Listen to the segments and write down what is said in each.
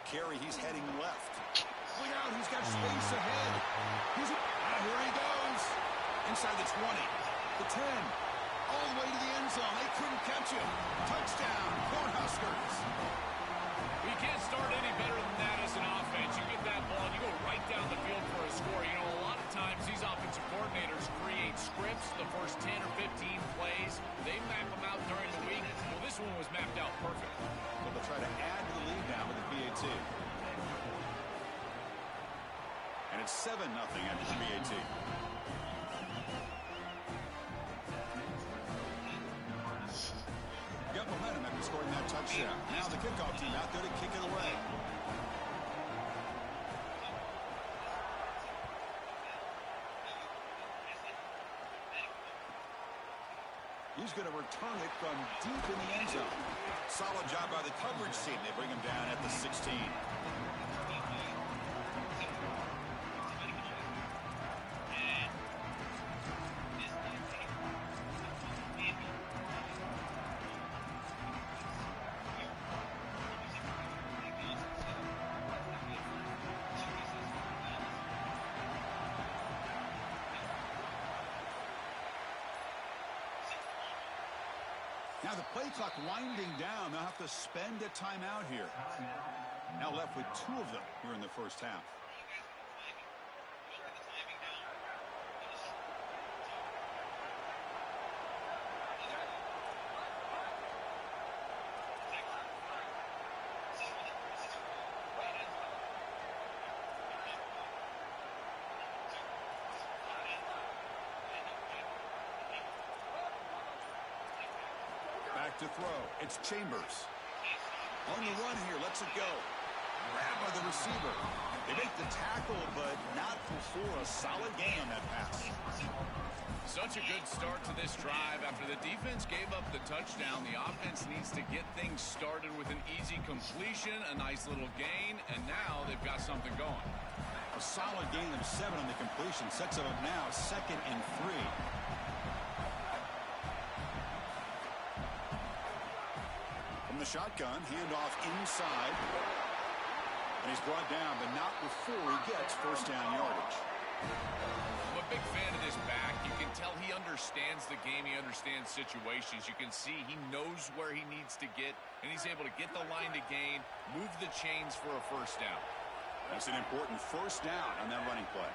the carry. He's heading left. Look out, he's got space ahead. Here he goes. Inside the 20, the 10, all the way to the end zone. They couldn't catch him. Touchdown, Cornhuskers. You can't start any better than that as an offense. You get that ball, and you go right down the field for a score. You know, a lot of times these offensive coordinators create scripts, the first 10 or 15 plays. They map them out during the week. Well, this one was mapped out perfect. So they'll try to add to the lead now with the PAT. And it's 7-0 after the PAT. Got momentum after scoring that touchdown. Now the kickoff team out there to kick it away. He's going to return it from deep in the end zone. Solid job by the coverage team. They bring him down at the 16. Now the play clock winding down. They'll have to spend a timeout here. Now left with 2 of them here in the first half. To throw. It's Chambers. On the run here. Lets it go. Grabbed by the receiver. They make the tackle, but not before a solid gain on that pass. Such a good start to this drive. After the defense gave up the touchdown, the offense needs to get things started with an easy completion, a nice little gain, and now they've got something going. A solid gain of 7 on the completion. Sets it up now 2nd and 3. The shotgun, handoff inside, and he's brought down, but not before he gets first down yardage. I'm a big fan of this back. You can tell he understands the game. He understands situations. You can see he knows where he needs to get, and he's able to get the line to gain, move the chains for a first down. That's an important first down on that running play.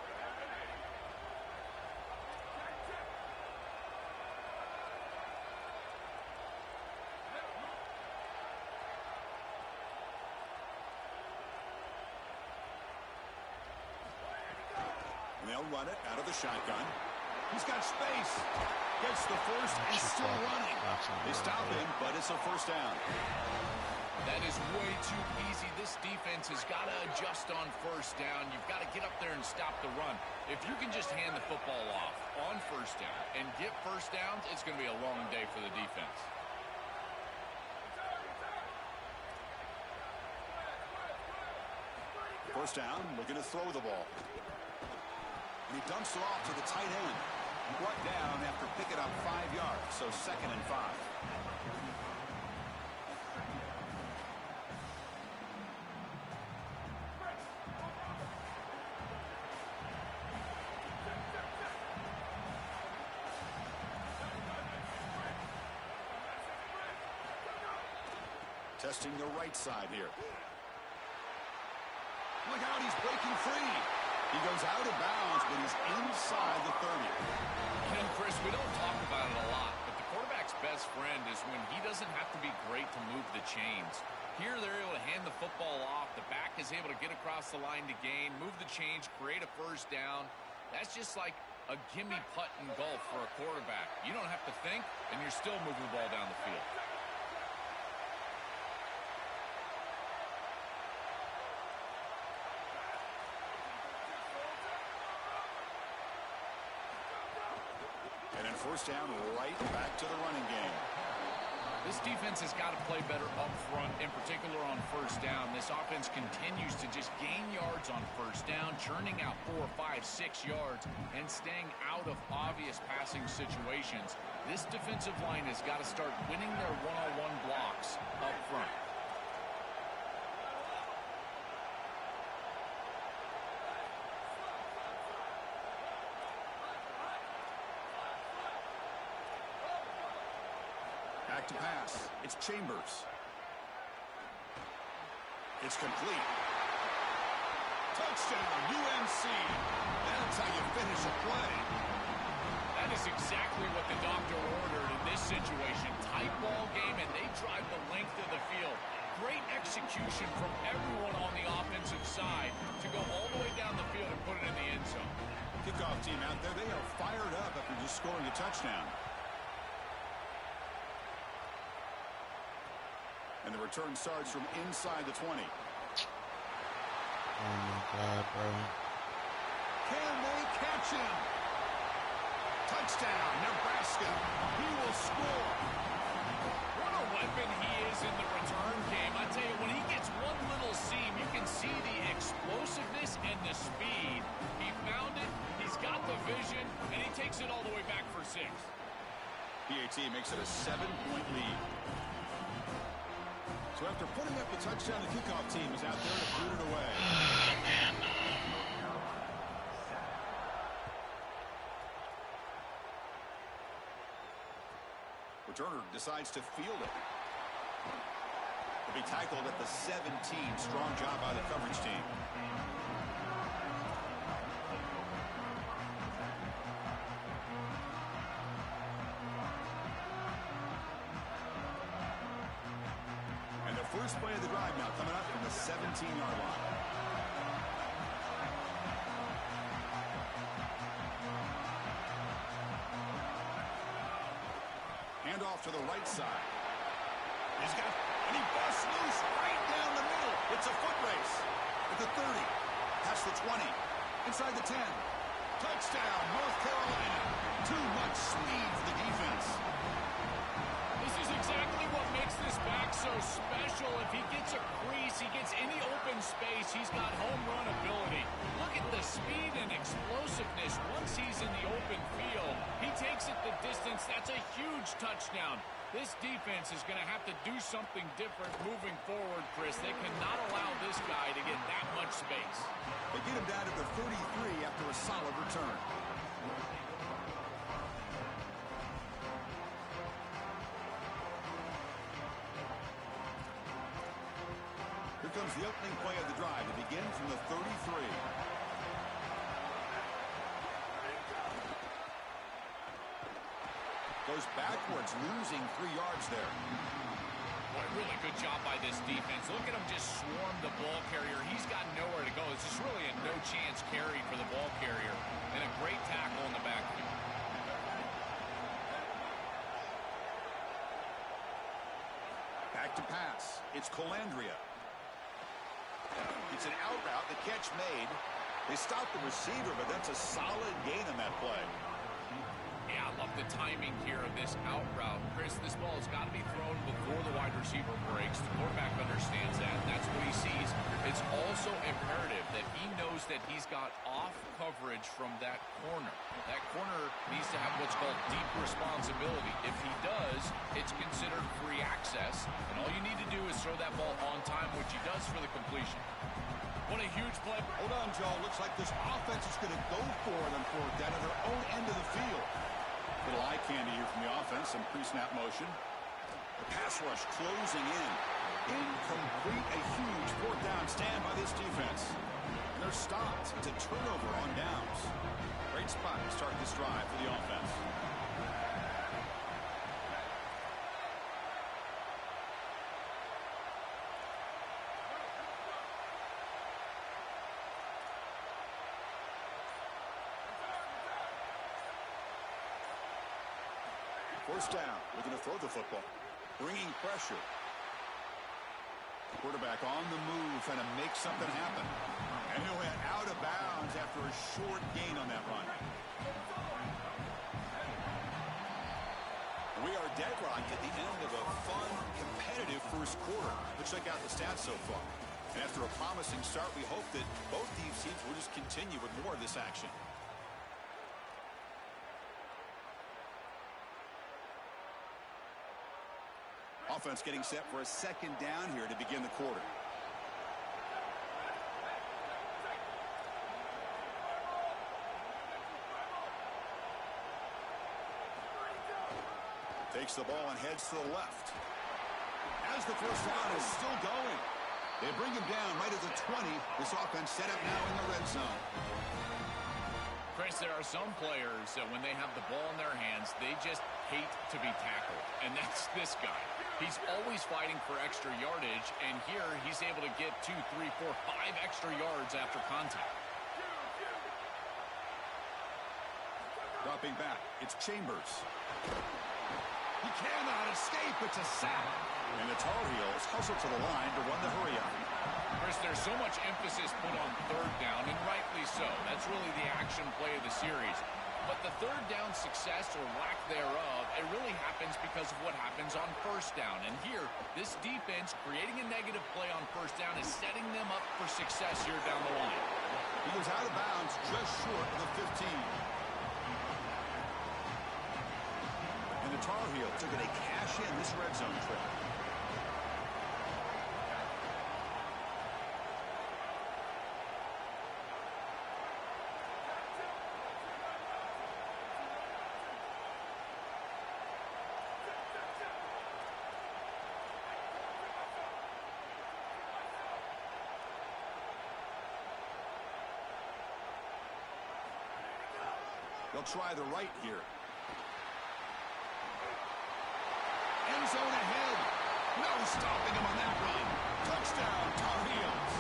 They'll run it out of the shotgun. He's got space. Gets the first and still running. They stop him, but it's a first down. That is way too easy. This defense has got to adjust on first down. You've got to get up there and stop the run. If you can just hand the football off on first down and get first downs, it's going to be a long day for the defense. First down, looking to throw the ball. And he dumps it off to the tight end. Brought down after picking up 5 yards, so 2nd and 5. Testing the right side here. Look out, he's breaking free. He goes out of bounds, but he's inside the 30. You know, Chris, we don't talk about it a lot, but the quarterback's best friend is when he doesn't have to be great to move the chains. Here, they're able to hand the football off. The back is able to get across the line to gain, move the chains, create a first down. That's just like a gimme putt in golf for a quarterback. You don't have to think, and you're still moving the ball down the field. First down, right back to the running game. This defense has got to play better up front, in particular on first down. This offense continues to just gain yards on first down, churning out 4, 5, 6 yards, and staying out of obvious passing situations. This defensive line has got to start winning their one-on-one blocks up front. Back to pass. It's Chambers. It's complete. Touchdown, UNC. That's how you finish a play. That is exactly what the doctor ordered in this situation. Tight ball game, and they drive the length of the field. Great execution from everyone on the offensive side to go all the way down the field and put it in the end zone. Kickoff team out there, they are fired up after just scoring a touchdown. And the return starts from inside the 20. Oh my God, bro. Can they catch him? Touchdown, Nebraska. He will score. What a weapon he is in the return game. I tell you, when he gets one little seam, you can see the explosiveness and the speed. He found it, he's got the vision, and he takes it all the way back for 6. PAT makes it a 7-point lead. So after putting up the touchdown, the kickoff team is out there to boot it away. Returner decides to field it. He'll be tackled at the 17. Strong job by the coverage team. And the first play of the drive now coming up from the 17-yard line. Handoff to the right side. He's got, and he busts loose right down the middle. It's a foot race. At the 30, past the 20, inside the 10. Touchdown, North Carolina. Too much speed for the defense. This is exactly what makes this back so special. If he gets a crease, he gets any open space, he's got home run ability. Look at the speed and explosiveness once he's in the open field. He takes it the distance. That's a huge touchdown. This defense is going to have to do something different moving forward, Chris. They cannot allow this guy to get that much space. They get him down to the 33 after a solid return. Here comes the opening play of the drive to begin from the 33. Goes backwards, losing 3 yards there. Boy, really good job by this defense. Look at him just swarm the ball carrier. He's got nowhere to go. This is really a no-chance carry for the ball carrier. And a great tackle in the backfield. Back to pass. It's Colandrea. It's an out route. The catch made. They stop the receiver, but that's a solid gain on that play. Yeah, I love the timing here of this out route. Chris, this ball has got to be thrown before the wide receiver breaks. The quarterback understands that, and that's what he sees. It's also imperative that he knows that he's got off coverage from that corner. That corner needs to have what's called deep responsibility. If he does, it's considered free access, and all you need to do is throw that ball on time, which he does for the completion. What a huge play. Hold on, Joe. Looks like this offense is going to go for them for that at their own end of the field. Little eye candy here from the offense, some pre-snap motion. The pass rush closing in. Incomplete, a huge fourth down stand by this defense. And they're stopped. It's a turnover on downs. Great spot to start this drive for the offense. First down, looking to throw the football. Bringing pressure. Quarterback on the move, trying to make something happen. And he went out of bounds after a short gain on that run. We are deadlocked at the end of a fun, competitive first quarter. Let's check out the stats so far. And after a promising start, we hope that both these teams will just continue with more of this action. Offense getting set for a second down here to begin the quarter. Takes the ball and heads to the left. As the first down is still going. They bring him down right at the 20. This offense set up now in the red zone. Chris, there are some players that when they have the ball in their hands, they just hate to be tackled. And that's this guy. He's always fighting for extra yardage, and here he's able to get 2, 3, 4, 5 extra yards after contact. Dropping back, it's Chambers. He cannot escape. It's a sack. And the Tar Heels hustle to the line to run the hurry up. Chris, there's so much emphasis put on third down, and rightly so. That's really the action play of the series. But the third down success or lack thereof, it really happens because of what happens on first down. And here, this defense creating a negative play on first down is setting them up for success here down the line. He was out of bounds just short of the 15. And the Tar Heels are going to cash in this red zone trip. They'll try the right here. End zone ahead. No stopping him on that run. Touchdown, Tar Heels.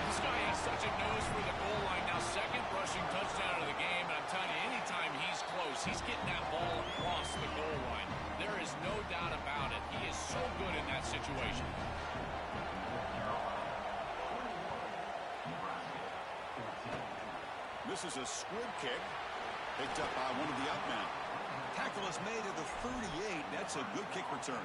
This guy has such a nose for the goal line. Now, second rushing touchdown of the game. And I'm telling you, anytime he's close, he's getting that ball across the goal line. There is no doubt about it. He is so good in that situation. This is a squib kick, picked up by one of the outbound. Tackle is made at the 38. That's a good kick return.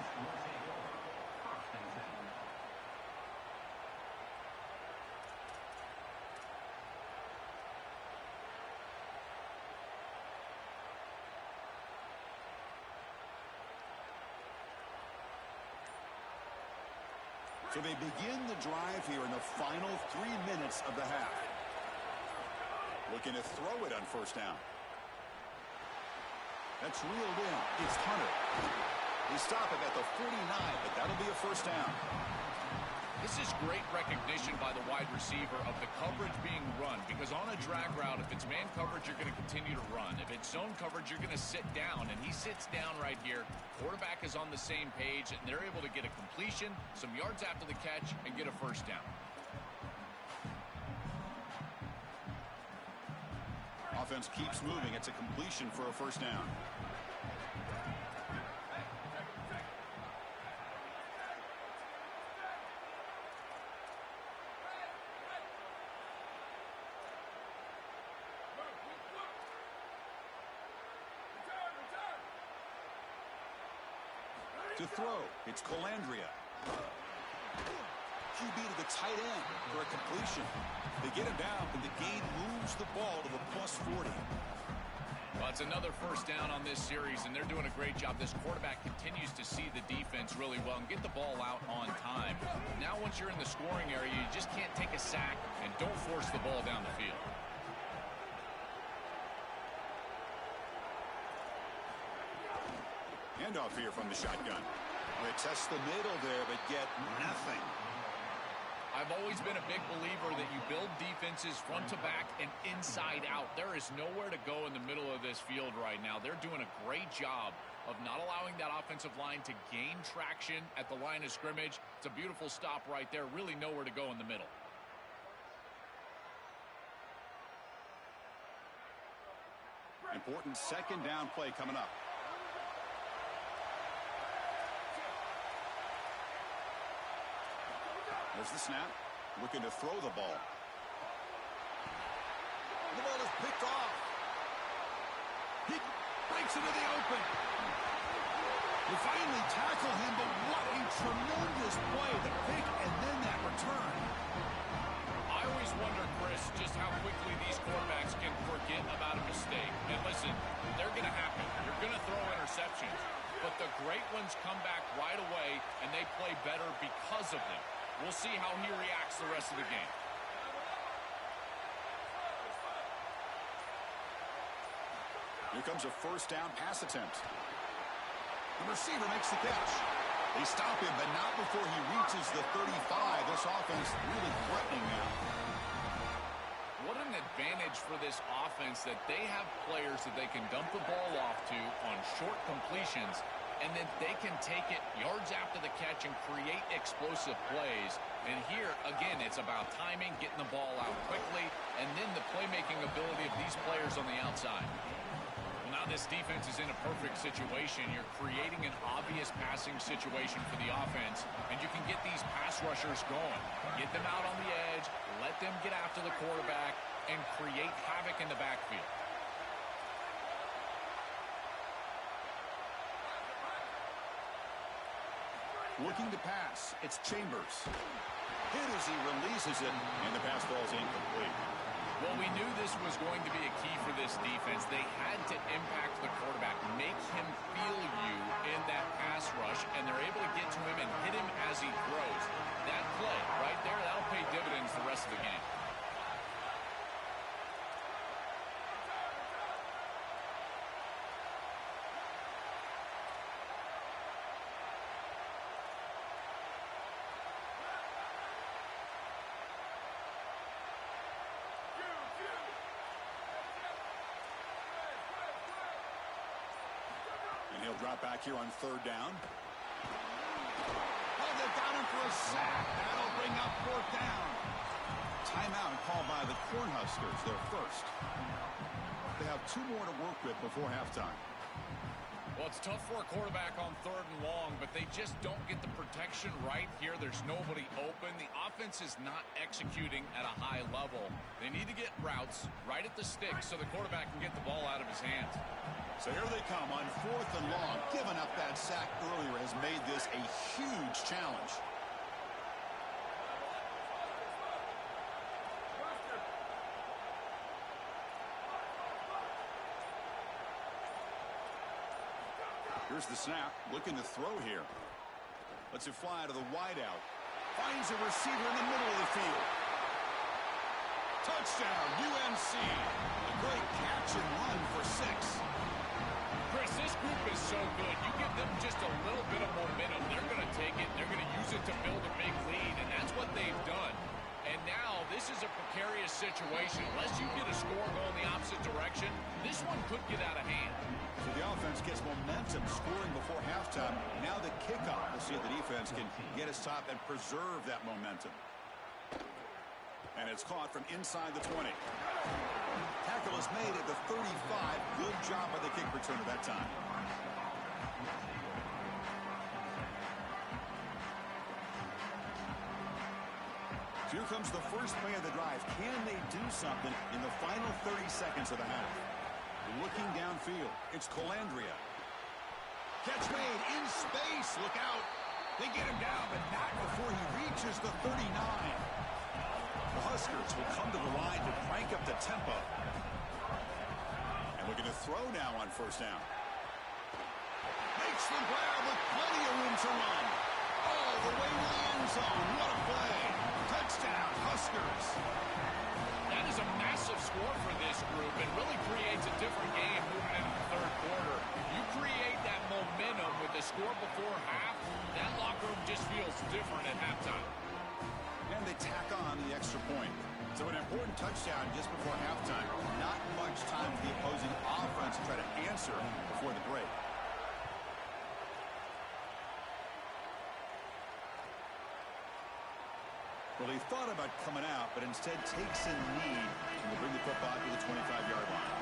So they begin the drive here in the final 3 minutes of the half. Looking to throw it on first down. That's reeled in. It's Hunter. They stop it at the 49, but that'll be a first down. This is great recognition by the wide receiver of the coverage being run, because on a drag route, if it's man coverage, you're going to continue to run. If it's zone coverage, you're going to sit down, and he sits down right here. Quarterback is on the same page, and they're able to get a completion, some yards after the catch, and get a first down. Offense keeps moving. It's a completion for a first down. To throw, it's Colandrea. QB to the tight end for a completion. They get him down, and the game moves the ball to the +40. Well, it's another first down on this series, and they're doing a great job. This quarterback continues to see the defense really well and get the ball out on time. Now, once you're in the scoring area, you just can't take a sack and don't force the ball down the field. Handoff here from the shotgun. They test the middle there, but get nothing. I've always been a big believer that you build defenses front to back and inside out. There is nowhere to go in the middle of this field right now. They're doing a great job of not allowing that offensive line to gain traction at the line of scrimmage. It's a beautiful stop right there. Really nowhere to go in the middle. Important second down play coming up. There's the snap. Looking to throw the ball. The ball is picked off. He breaks into the open. They finally tackle him, but what a tremendous play. The pick and then that return. I always wonder, Chris, just how quickly these quarterbacks can forget about a mistake. And listen, they're going to happen. You're going to throw interceptions. But the great ones come back right away, and they play better because of them. We'll see how he reacts the rest of the game. Here comes a first down pass attempt. The receiver makes the catch. They stop him, but not before he reaches the 35. This offense really threatening now. What an advantage for this offense that they have players that they can dump the ball off to on short completions, and then they can take it yards after the catch and create explosive plays. And here, again, it's about timing, getting the ball out quickly, and then the playmaking ability of these players on the outside. Well, now this defense is in a perfect situation. You're creating an obvious passing situation for the offense, and you can get these pass rushers going. Get them out on the edge, let them get after the quarterback, and create havoc in the backfield. Looking to pass. It's Chambers. Hit as he releases it, and the pass falls incomplete. Well, we knew this was going to be a key for this defense. They had to impact the quarterback, make him feel you in that pass rush, and they're able to get to him and hit him as he throws. That play right there, that'll pay dividends the rest of the game. He'll drop back here on third down. Oh, they've got him for a sack. That'll bring up fourth down. Timeout called by the Cornhuskers, their first. They have 2 more to work with before halftime. Well, it's tough for a quarterback on third and long, but they just don't get the protection right here. There's nobody open. The offense is not executing at a high level. They need to get routes right at the stick so the quarterback can get the ball out of his hands. So here they come on fourth and long. Giving up that sack earlier has made this a huge challenge. Here's the snap. Looking to throw here. Lets it fly to the wideout. Finds a receiver in the middle of the field. Touchdown, UNC. A great catch and run for 6. Chris, this group is so good. You give them just a little bit of momentum, they're going to take it. They're going to use it to build a big lead, and that's what they've done. And now this is a precarious situation. Unless you get a score going the opposite direction, this one could get out of hand. So the offense gets momentum scoring before halftime. Now the kickoff. We'll see if the defense can get a stop and preserve that momentum. And it's caught from inside the 20. Tackle is made at the 35. Good job by the kick returner that time. So here comes the first play of the drive. Can they do something in the final 30 seconds of the half? Looking downfield, it's Colandrea. Catch made in space. Look out. They get him down, but not before he reaches the 39. The Huskers will come to the line to crank up the tempo. And looking to throw now on first down. Makes the grab with plenty of room to run. All the way to the end zone. What a play. Touchdown, Huskers. That is a massive score for this group and really creates a different game moving into the third quarter. You create that momentum with the score before half, that locker room just feels different at halftime. And they tack on the extra point. So an important touchdown just before halftime. Not much time for the opposing offense to try to answer before the break. Well, he thought about coming out, but instead takes a knee and will bring the football to the 25-yard line.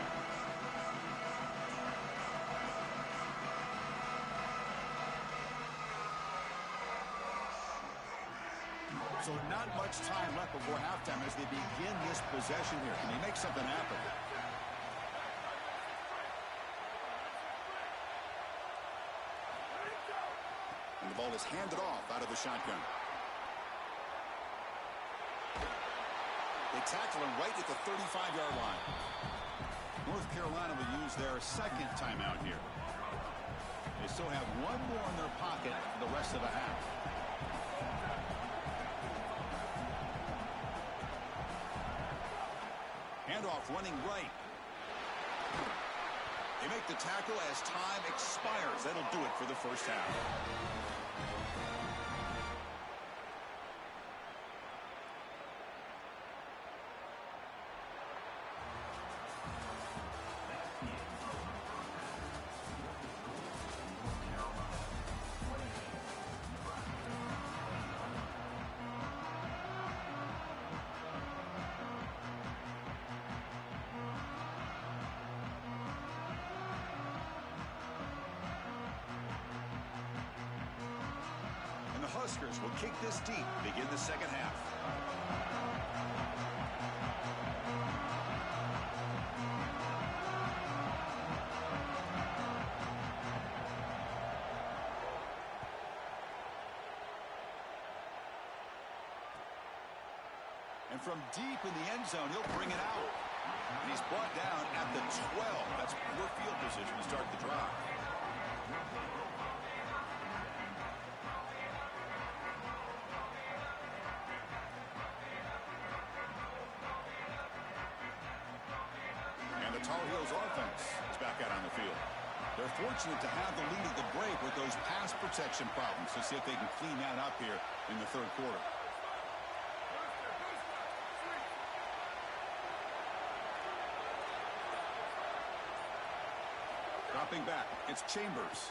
So not much time left before halftime as they begin this possession here. Can they make something happen? And the ball is handed off out of the shotgun. They tackle him right at the 35-yard line. North Carolina will use their second timeout here. They still have one more in their pocket for the rest of the half. Handoff running right. They make the tackle as time expires. That'll do it for the first half. Huskers will kick this deep to begin the second half. And from deep in the end zone, he'll bring it out. And he's brought down at the 12. That's poor field position to start the drive. Tar Heels offense is back out on the field. They're fortunate to have the lead at the break with those pass protection problems. Let's see if they can clean that up here in the third quarter. Dropping back, it's Chambers.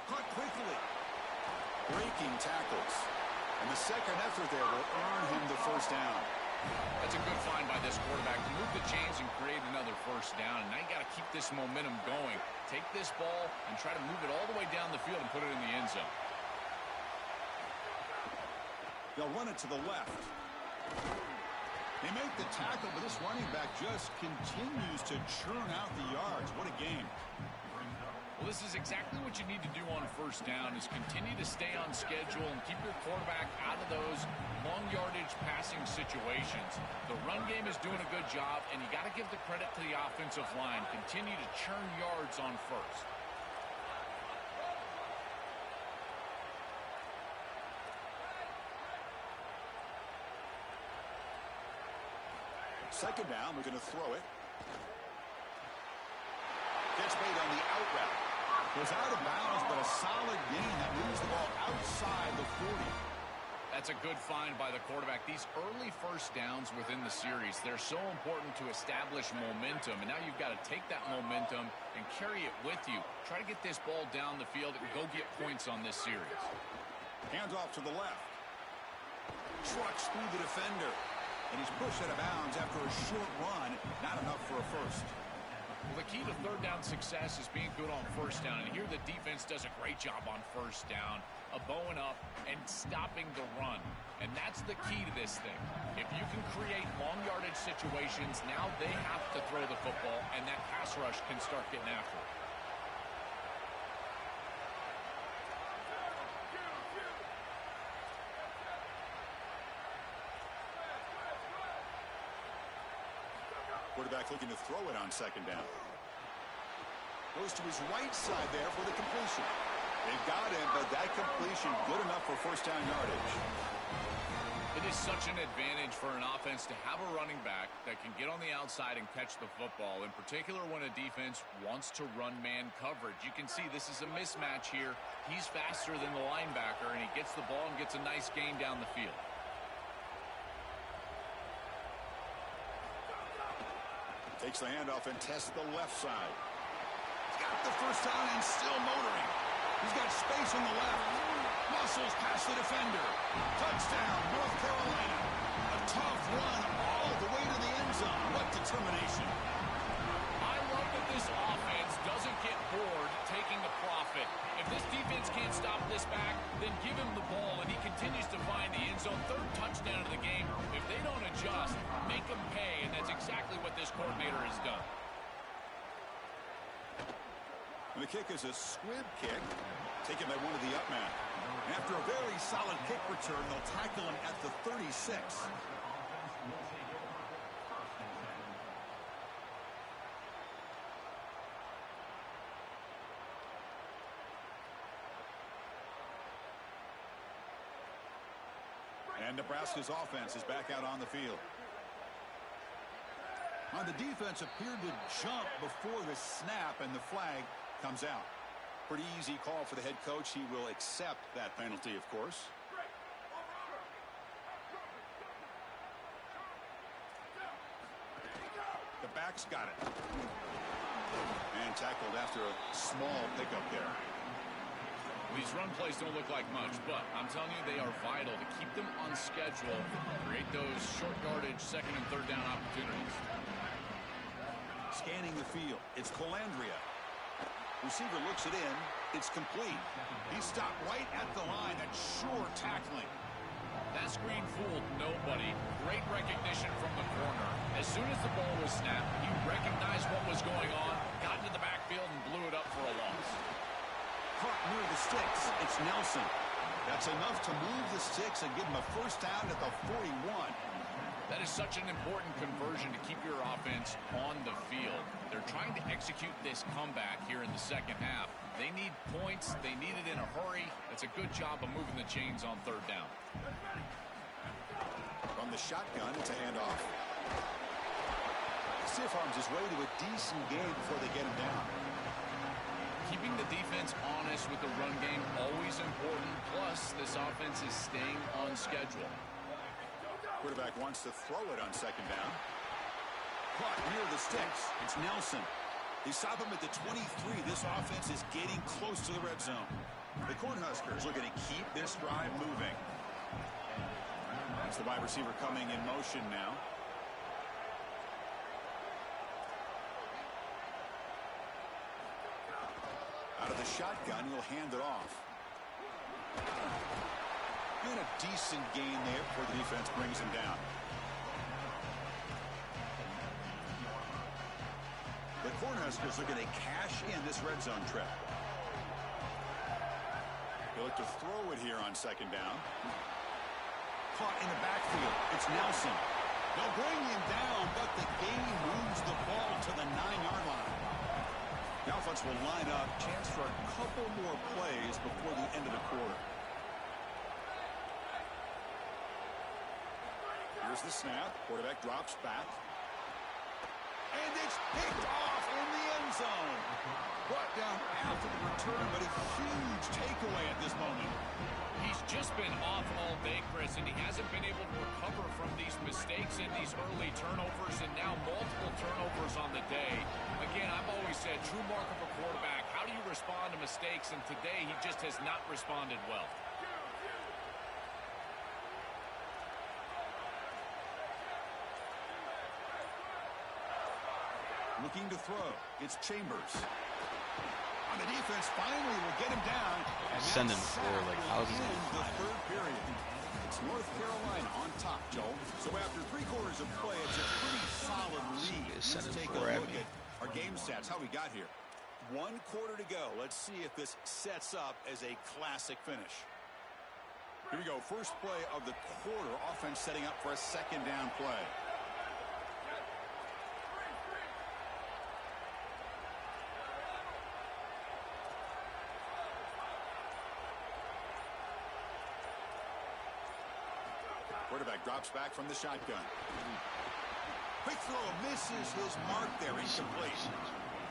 Caught quickly. Breaking tackles. And the second effort there will earn him the first down. That's a good find by this quarterback to move the chains and create another first down. And now you got to keep this momentum going. Take this ball and try to move it all the way down the field and put it in the end zone. They'll run it to the left. They make the tackle, but this running back just continues to churn out the yards. What a game. Well, this is exactly what you need to do on first down is continue to stay on schedule and keep your quarterback out of those long yardage passing situations. The run game is doing a good job, and you got to give the credit to the offensive line. Continue to churn yards on first. Second down, we're going to throw it. Gets made on the out route. Goes out of bounds, but a solid gain that moves the ball outside the 40. That's a good find by the quarterback. These early first downs within the series, they're so important to establish momentum. And now you've got to take that momentum and carry it with you. Try to get this ball down the field and go get points on this series. Hands off to the left. Trucks through the defender. And he's pushed out of bounds after a short run. Not enough for a first. Well, the key to third down success is being good on first down. And here the defense does a great job on first down, bowing up and stopping the run. And that's the key to this thing. If you can create long yardage situations, now they have to throw the football, and that pass rush can start getting after it. Quarterback looking to throw it on second down. Goes to his right side there for the completion. They've got him, but that completion good enough for first down yardage. It is such an advantage for an offense to have a running back that can get on the outside and catch the football, in particular when a defense wants to run man coverage. You can see this is a mismatch here. He's faster than the linebacker, and he gets the ball and gets a nice gain down the field. Takes the handoff and tests the left side. He's got the first down and still motoring. He's got space on the left. Muscles past the defender. Touchdown, North Carolina. A tough run all the way to the end zone. What determination. I love that this offense doesn't get bored taking the profit. If this defense can't stop this back, then give him the ball, and he continues to find the end zone. Third touchdown of the game. If they don't adjust, make them pay, and that's exactly what this coordinator has done. And the kick is a squib kick, taken by one of the up men. After a very solid kick return, they'll tackle him at the 36. And Nebraska's offense is back out on the field. On the defense appeared to jump before the snap, and the flag comes out. Pretty easy call for the head coach. He will accept that penalty, of course. The back's got it. And tackled after a small pickup there. These run plays don't look like much, but I'm telling you, they are vital to keep them on schedule, create those short yardage second and third down opportunities. Scanning the field. It's Colandrea. Receiver looks it in. It's complete. He stopped right at the line. That's sure tackling. That screen fooled nobody. Great recognition from the corner. As soon as the ball was snapped, he recognized what was going on, got into the backfield, and blew it up for a loss. Caught near the sticks. It's Nelson. That's enough to move the sticks and give him a first down at the 41. That is such an important conversion to keep your offense on the field. They're trying to execute this comeback here in the second half. They need points. They need it in a hurry. That's a good job of moving the chains on third down. From the shotgun, it's a handoff. Stiff arms his way to a decent game before they get him down. Keeping the defense honest with the run game, always important. Plus, this offense is staying on schedule. Quarterback wants to throw it on second down. Caught near the sticks. It's Nelson. They stop him at the 23. This offense is getting close to the red zone. The Cornhuskers looking to keep this drive moving. That's the wide receiver coming in motion now. Out of the shotgun, he'll hand it off. And a decent gain there before the defense brings him down. The Cornhuskers are going to cash in this red zone trip. They look to throw it here on second down. Caught in the backfield. It's Nelson. They'll bring him down, but the game moves the ball to the 9-yard line. The offense will line up. Chance for a couple more plays before the end of the quarter. Here's the snap. Quarterback drops back. And it's picked off in the end zone. Brought down after the return, but a huge takeaway at this moment. He's just been off all day, Chris, and he hasn't been able to recover from these mistakes and these early turnovers, and now multiple turnovers on the day. Again, I've always said, true mark of a quarterback, how do you respond to mistakes? And today, he just has not responded well. Looking to throw. It's Chambers. On the defense, finally will get him down. And Send him forward like houses in the third period. It's North Carolina on top, Joel. So after 3 quarters of play, it's a pretty solid lead. Let's take a look at our game stats, how we got here. 1 quarter to go. Let's see if this sets up as a classic finish. Here we go. First play of the quarter. Offense setting up for a second down play. Quarterback drops back from the shotgun. Quick throw misses his mark there, incomplete.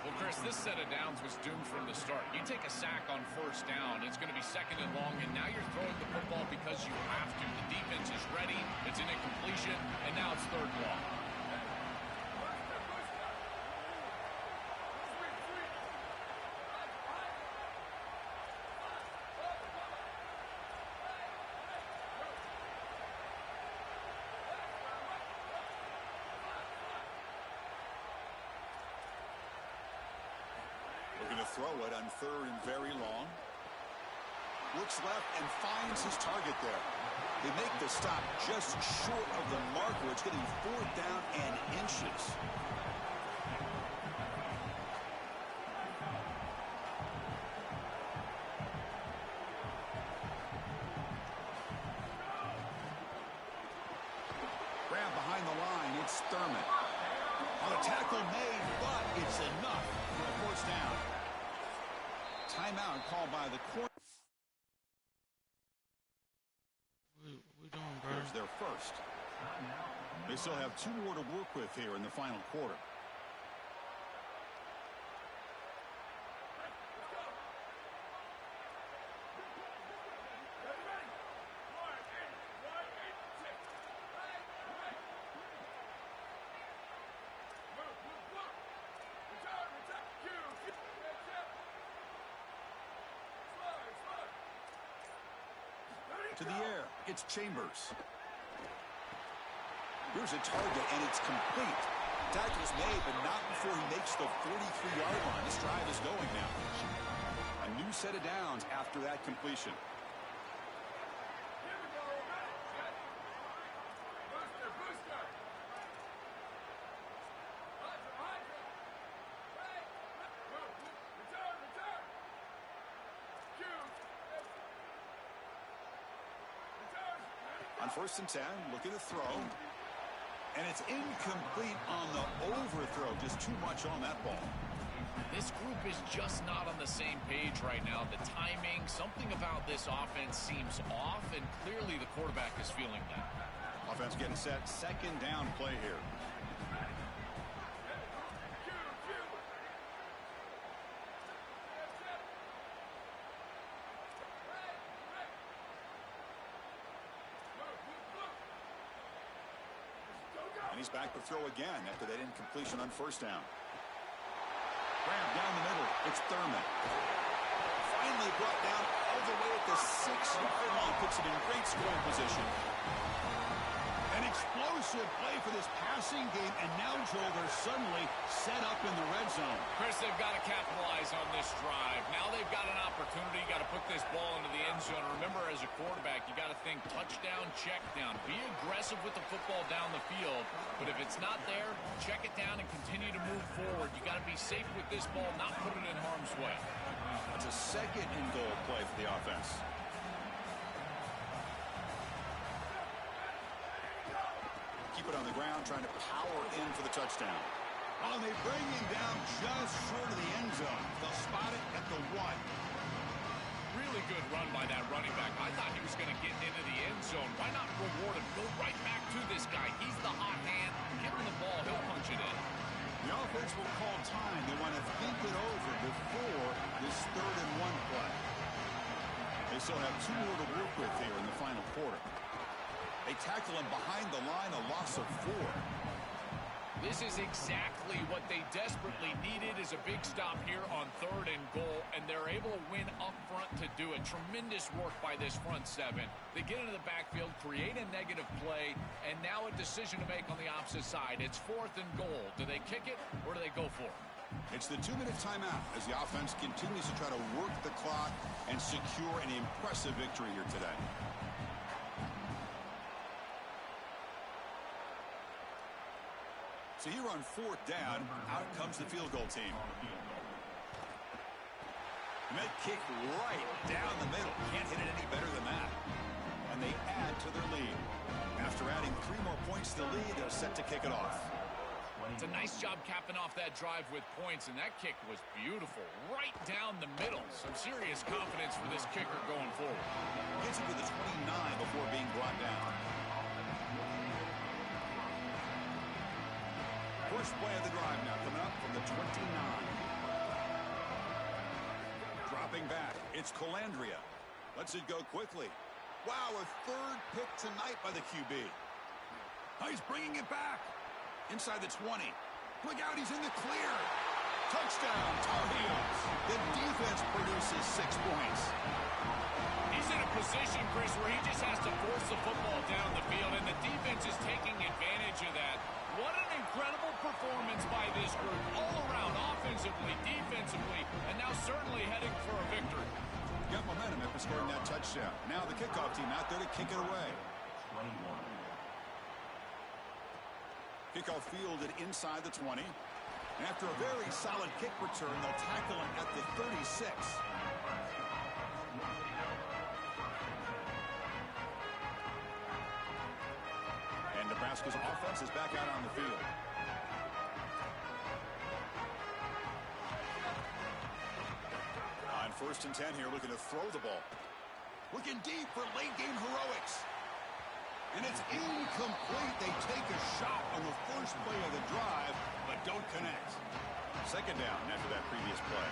Well, Chris, this set of downs was doomed from the start. You take a sack on first down, it's going to be second and long, and now you're throwing the football because you have to. The defense is ready, it's an incompletion, and now it's third and long. Looking to throw it on third and very long. Looks left and finds his target there. They make the stop just short of the marker. It's getting 4th down and inches. Grab behind the line. It's Thurman. On a tackle made, but it's enough for a first down. Timeout called by the corner. What we doing, bro? Here's their first. They still have 2 more to work with here in the final quarter. To the air, it's Chambers. Here's a target, and it's complete. Tackle's made, but not before he makes the 43-yard line. This drive is going now. A new set of downs after that completion. On 1st and 10, look at the throw. And it's incomplete on the overthrow. Just too much on that ball. This group is just not on the same page right now. The timing, something about this offense seems off, and clearly the quarterback is feeling that. Offense getting set. 2nd down play here. He's back to throw again after that incompletion on 1st down. Grab down the middle. It's Thurman. Finally brought down all the way at the 6-yard line. Puts it in great scoring position. An explosive play for this passing game. And now, Joel, they're suddenly set up in the red zone. Chris, they've got to capitalize on this drive. Now they've got an opportunity. You got to put this ball into the end zone. Remember, as a quarterback, you got to think touchdown, check down. Be aggressive with the football down the field. But if it's not there, check it down and continue to move forward. You got to be safe with this ball, not put it in harm's way. That's a 2nd and goal play for the offense. Keep it on the ground, trying to power in for the touchdown. Oh, and they bring him down just short of the end zone. They'll spot it at the 1. Really good run by that running back. I thought he was going to get into the end zone. Why not reward him? Go right back to this guy. He's the hot hand. Give him the ball. He'll punch it in. The offense will call time. They want to think it over before this 3rd and 1 play. They still have 2 more to work with here in the final quarter. They tackle him behind the line, a loss of 4. This is exactly what they desperately needed, is a big stop here on 3rd and goal, and they're able to win up front to do it. Tremendous work by this front 7. They get into the backfield, create a negative play, and now a decision to make on the opposite side. It's 4th and goal. Do they kick it, or do they go for it? It's the 2-minute timeout as the offense continues to try to work the clock and secure an impressive victory here today. So here on 4th down, out comes the field goal team. And that kick right down the middle. Can't hit it any better than that. And they add to their lead. After adding 3 more points to the lead, they're set to kick it off. It's a nice job capping off that drive with points, and that kick was beautiful. Right down the middle. Some serious confidence for this kicker going forward. Gets it to the 29 before being brought down. First play of the drive now coming up from the 29. Dropping back, it's Colandrea. Lets it go quickly. Wow, a 3rd pick tonight by the QB. Oh, he's bringing it back. Inside the 20. Look out, he's in the clear. Touchdown, Tar Heels. The defense produces 6 points. He's in a position, Chris, where he just has to force the football down the field, and the defense is taking advantage of that. What an incredible performance by this group all around, offensively, defensively, and now certainly heading for a victory. Got momentum after scoring that touchdown. Now the kickoff team out there to kick it away. Kickoff fielded inside the 20. And after a very solid kick return, they'll tackle him at the 36. And Nebraska's offense is back out on the field. On 1st and 10 here, looking to throw the ball. Looking deep for late game heroics. And it's incomplete. They take a shot on the first play of the drive, but don't connect. Second down after that previous play.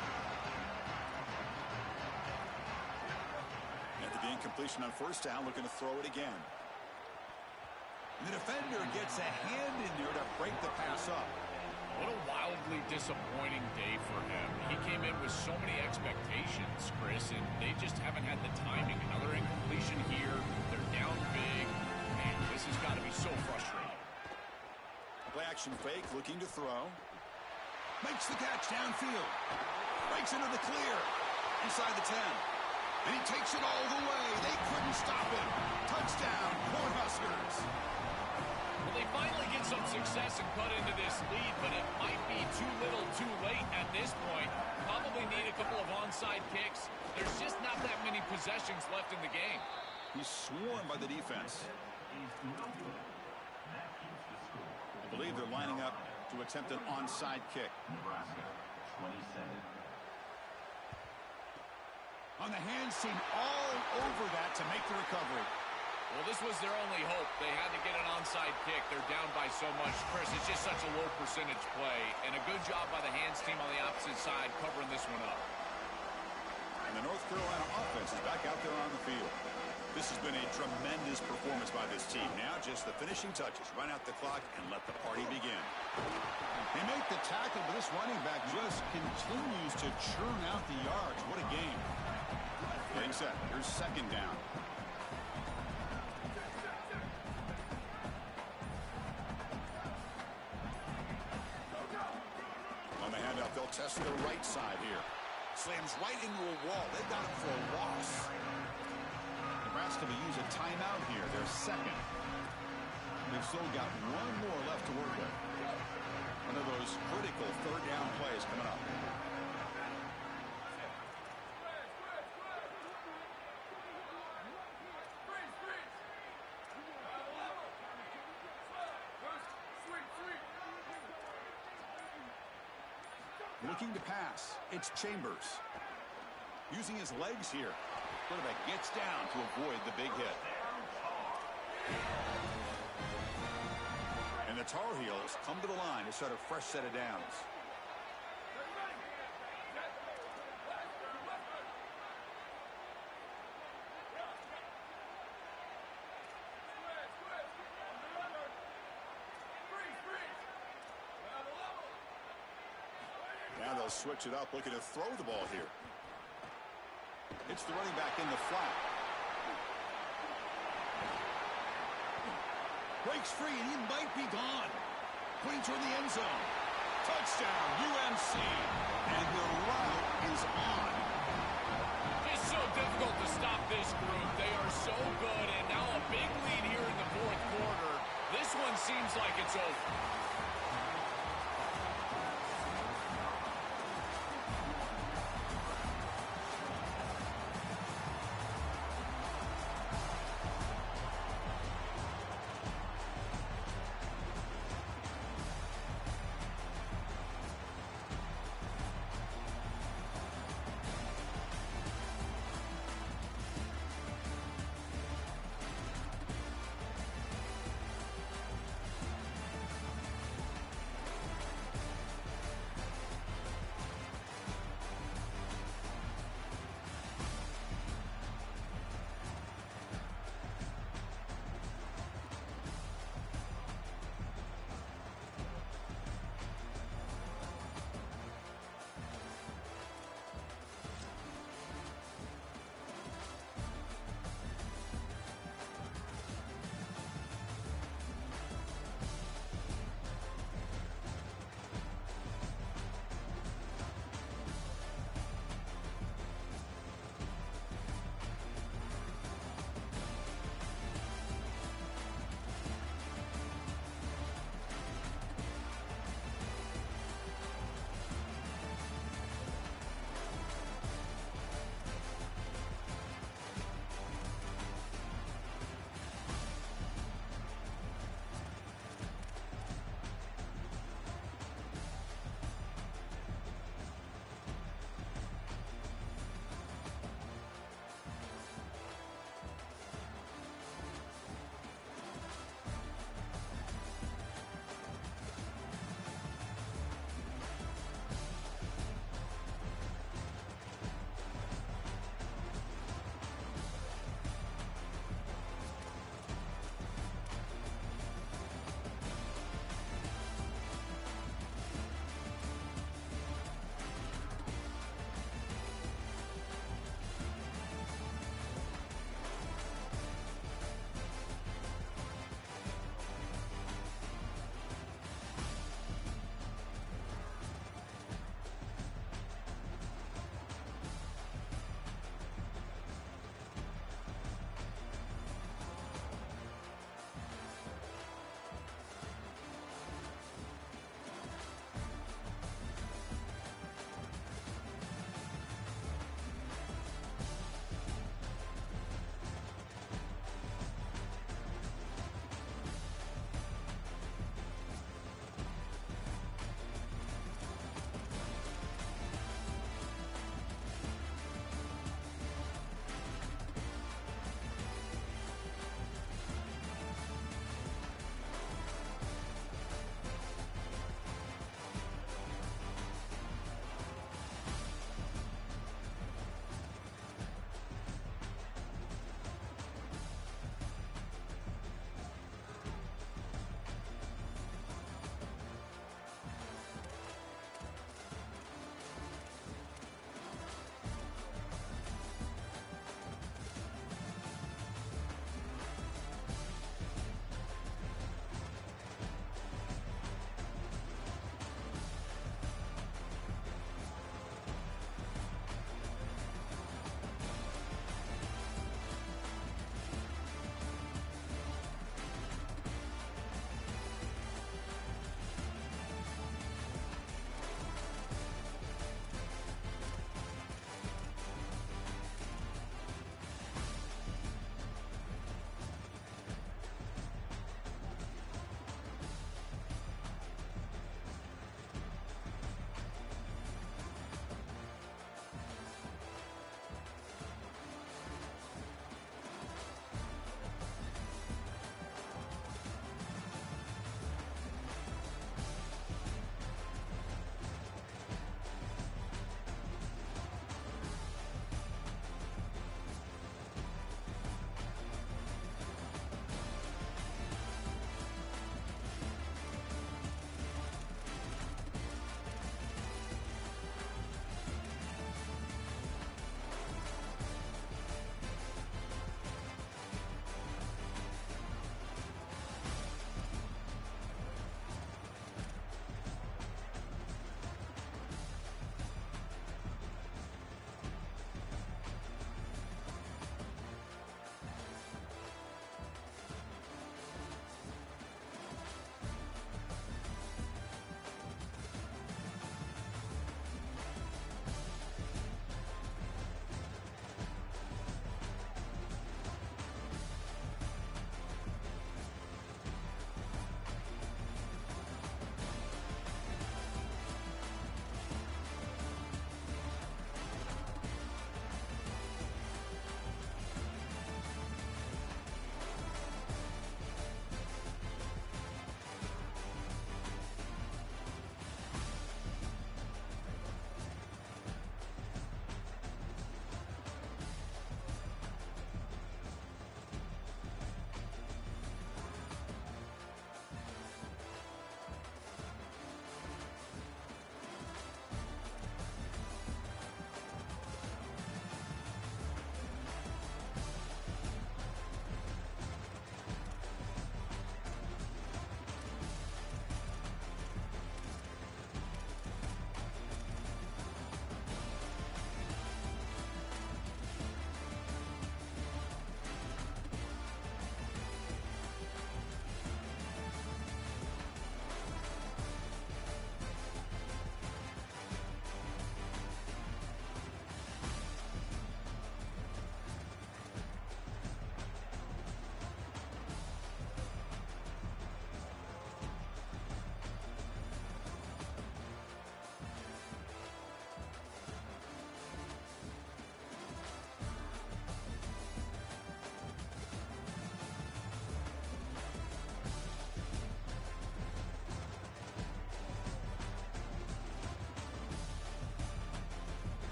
After the incompletion on first down, looking to throw it again. The defender gets a hand in there to break the pass up. What a wildly disappointing day for him. He came in with so many expectations, Chris, and they just haven't had the timing. Another incompletion here. They're down big. Man, this has got to be so frustrating. Play action fake, looking to throw. Makes the catch downfield. Breaks into the clear. Inside the 10. And he takes it all the way. They couldn't stop him. Touchdown, Cornhuskers. Well, they finally get some success and cut into this lead, but it might be too little too late at this point. Probably need a couple of onside kicks. There's just not that many possessions left in the game. He's swarmed by the defense. I believe they're lining up to attempt an onside kick. On the hands team all over that to make the recovery. Well, this was their only hope. They had to get an onside kick. They're down by so much. Chris, it's just such a low percentage play. And a good job by the hands team on the opposite side covering this one up. And the North Carolina offense is back out there on the field. This has been a tremendous performance by this team. Now just the finishing touches. Run out the clock and let the party begin. They make the tackle, but this running back just continues to churn out the yards. What a game. Getting set. Here's second down. On the handoff, they'll test the right side here. Slams right into a wall. They got him for a loss. Nebraska will use a timeout here. They're second. They've still got one more left to work with. One of those critical third down plays coming up. Looking to pass. It's Chambers. Using his legs here. Quarterback gets down to avoid the big hit. And the Tar Heels come to the line to start a fresh set of downs. Now they'll switch it up, looking to throw the ball here. It's the running back in the flat. Breaks free, and he might be gone. Pointing toward the end zone. Touchdown, UMC. And the route is on.